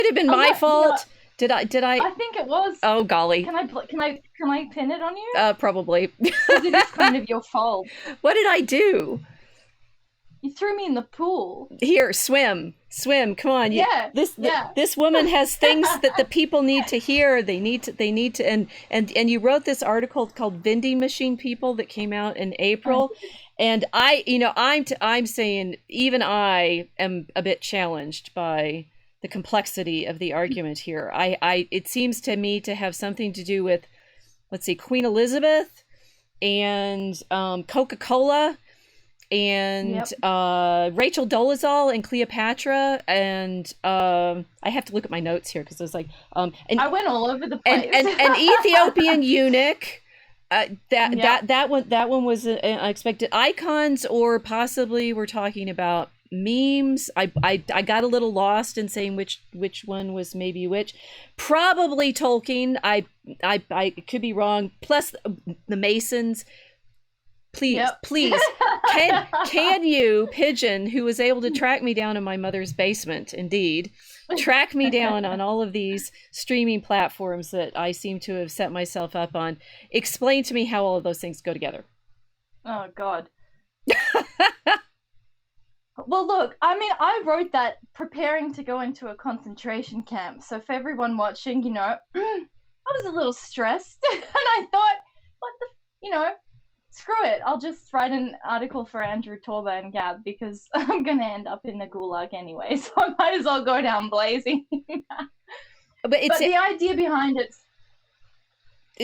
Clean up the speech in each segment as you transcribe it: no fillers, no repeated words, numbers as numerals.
Could have been my fault. Did I? I think it was. Oh golly. Can I pin it on you? Probably. Because it is kind of your fault. What did I do? You threw me in the pool. Here, swim. Come on. Yeah. This woman has things that the people need to hear. They need to, and you wrote this article called Vending Machine People that came out in April. And I'm saying even I am a bit challenged by the complexity of the argument here. It seems to me to have something to do with, let's see, Queen Elizabeth and Coca-Cola and Rachel Dolezal and Cleopatra, and I have to look at my notes here because I was like, and I went all over the place. And an Ethiopian eunuch. That one was unexpected. Icons, or possibly we're talking about memes. I got a little lost in saying which one was maybe which. Probably Tolkien. I could be wrong. Plus the Masons. Please, can you, Pigeon, who was able to track me down in my mother's basement, indeed, track me down on all of these streaming platforms that I seem to have set myself up on, explain to me how all of those things go together. Oh, God. Well, look, I mean, I wrote that preparing to go into a concentration camp. So for everyone watching, I was a little stressed. And I thought, screw it. I'll just write an article for Andrew Torba and Gab because I'm going to end up in the gulag anyway. So I might as well go down blazing. But the idea behind it,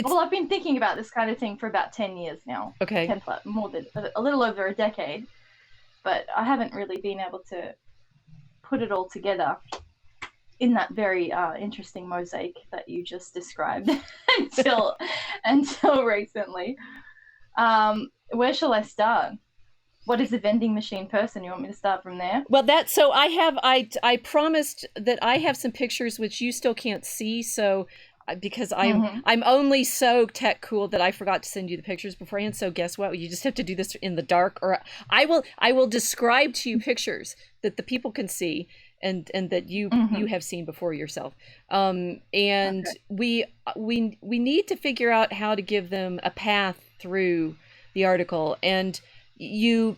well, I've been thinking about this kind of thing for about 10 years now. Okay. More than a little over a decade. But I haven't really been able to put it all together in that very interesting mosaic that you just described until recently. Where shall I start? What is a vending machine person? You want me to start from there? Well, I promised that I have some pictures which you still can't see, so because I'm only so tech cool that I forgot to send you the pictures beforehand. So guess what? You just have to do this in the dark, or I will describe to you pictures that the people can see and that you have seen before yourself. Okay. We need to figure out how to give them a path through the article. And yes.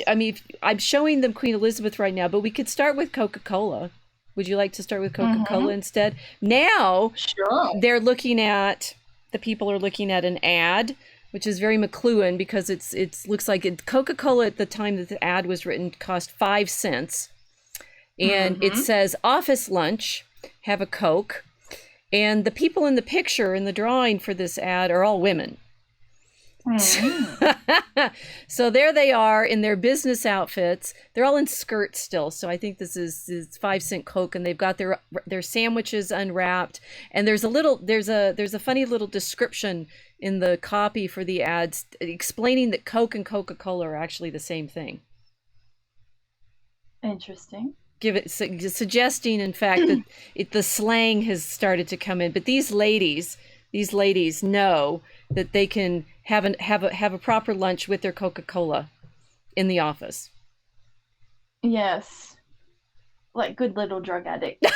I mean, I'm showing them Queen Elizabeth right now, but we could start with Coca-Cola. Would you like to start with Coca-Cola instead? Now, sure. The people are looking at an ad, which is very McLuhan because it looks like Coca-Cola at the time that the ad was written cost 5 cents. And it says office lunch, have a Coke. And the people in the picture in the drawing for this ad are all women. So there they are in their business outfits. They're all in skirts still. So I think this is 5 cent Coke, and they've got their sandwiches unwrapped. And there's a funny little description in the copy for the ads explaining that Coke and Coca-Cola are actually the same thing. Interesting. Suggesting, in fact, that the slang has started to come in. But these ladies know that they can have a proper lunch with their Coca-Cola in the office. Yes, like good little drug addicts.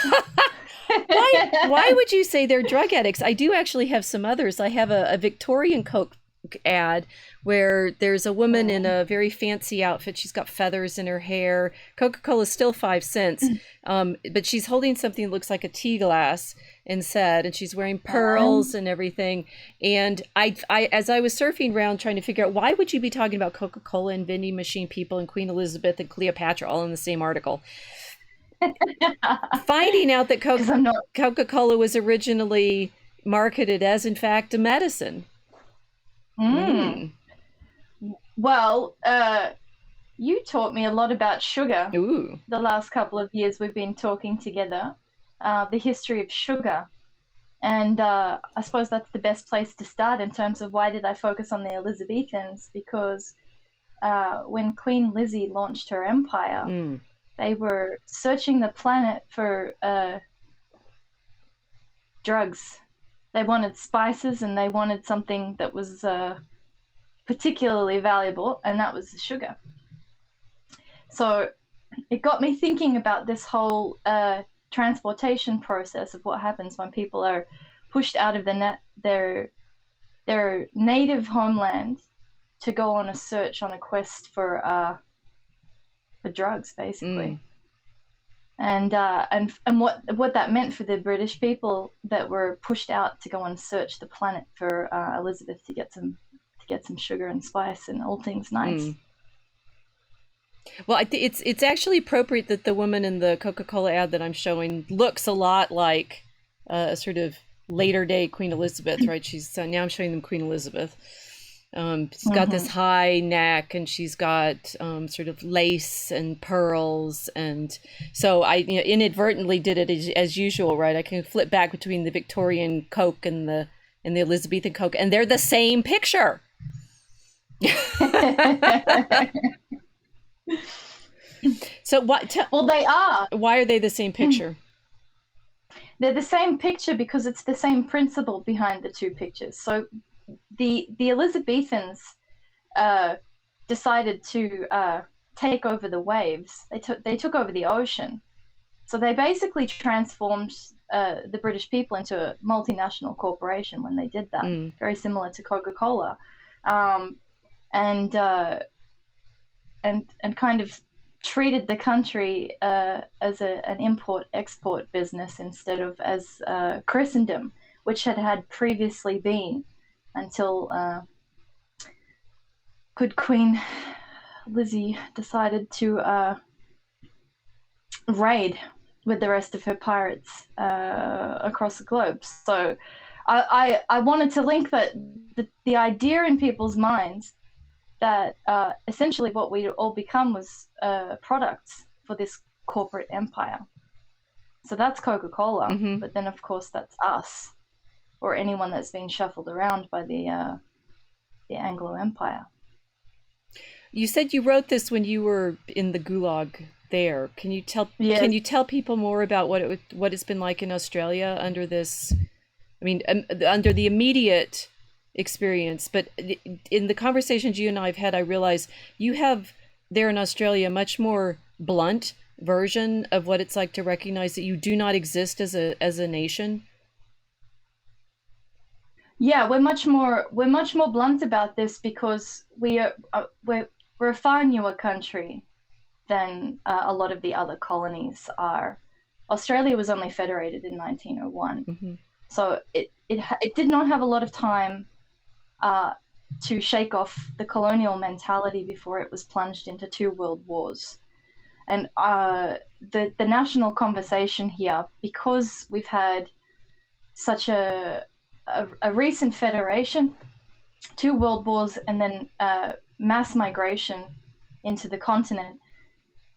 Why would you say they're drug addicts? I do actually have some others. I have a Victorian Coke ad where there's a woman in a very fancy outfit. She's got feathers in her hair. Coca-Cola is still 5 cents, but she's holding something that looks like a tea glass instead, and she's wearing pearls and everything. And I as I was surfing around trying to figure out why would you be talking about Coca-Cola and Vending Machine People and Queen Elizabeth and Cleopatra all in the same article, finding out that Coca-Cola was originally marketed as, in fact, a medicine. Well, you taught me a lot about sugar. Ooh. The last couple of years we've been talking together, the history of sugar. And I suppose that's the best place to start in terms of why did I focus on the Elizabethans? Because when Queen Lizzie launched her empire, they were searching the planet for drugs. They wanted spices, and they wanted something that was particularly valuable, and that was sugar. So it got me thinking about this whole transportation process of what happens when people are pushed out of their native homeland to go on a search, on a quest for drugs, basically. And what that meant for the British people that were pushed out to go and search the planet for Elizabeth to get some sugar and spice and all things nice. Well, it's actually appropriate that the woman in the Coca-Cola ad that I'm showing looks a lot like a sort of later day Queen Elizabeth, right? She's now I'm showing them Queen Elizabeth. She's got this high neck, and she's got sort of lace and pearls, and so I inadvertently did it as usual, right? I can flip back between the Victorian Coke and the Elizabethan Coke, and they're the same picture. So what? Well, they are. Why are they the same picture? They're the same picture because it's the same principle behind the two pictures. So the Elizabethans decided to take over the waves. They took over the ocean. So they basically transformed the British people into a multinational corporation when they did that. Very similar to Coca-Cola, and kind of treated the country as an import-export business instead of as Christendom, which had previously been until good Queen Lizzie decided to raid with the rest of her pirates across the globe. So I wanted to link that the idea in people's minds that essentially what we all become was products for this corporate empire. So that's Coca-Cola, but then of course that's us, or anyone that's been shuffled around by the Anglo Empire. You said you wrote this when you were in the Gulag there. Can you tell Can you tell people more about what it's been like in Australia under this? I mean, under the immediate experience, but in the conversations you and I have had, I realize you have there in Australia a much more blunt version of what it's like to recognize that you do not exist as a nation. Yeah, we're much more blunt about this because we're a far newer country than a lot of the other colonies are. Australia was only federated in 1901, so it did not have a lot of time to shake off the colonial mentality before it was plunged into 2 world wars. And the national conversation here, because we've had such a recent federation, 2 world wars, and then mass migration into the continent,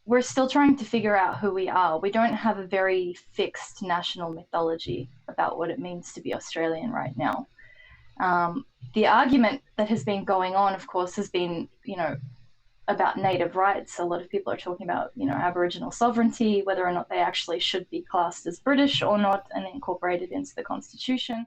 we're still trying to figure out who we are. We don't have a very fixed national mythology about what it means to be Australian right now. The argument that has been going on, of course, has been, about native rights. A lot of people are talking about, Aboriginal sovereignty, whether or not they actually should be classed as British or not and incorporated into the Constitution.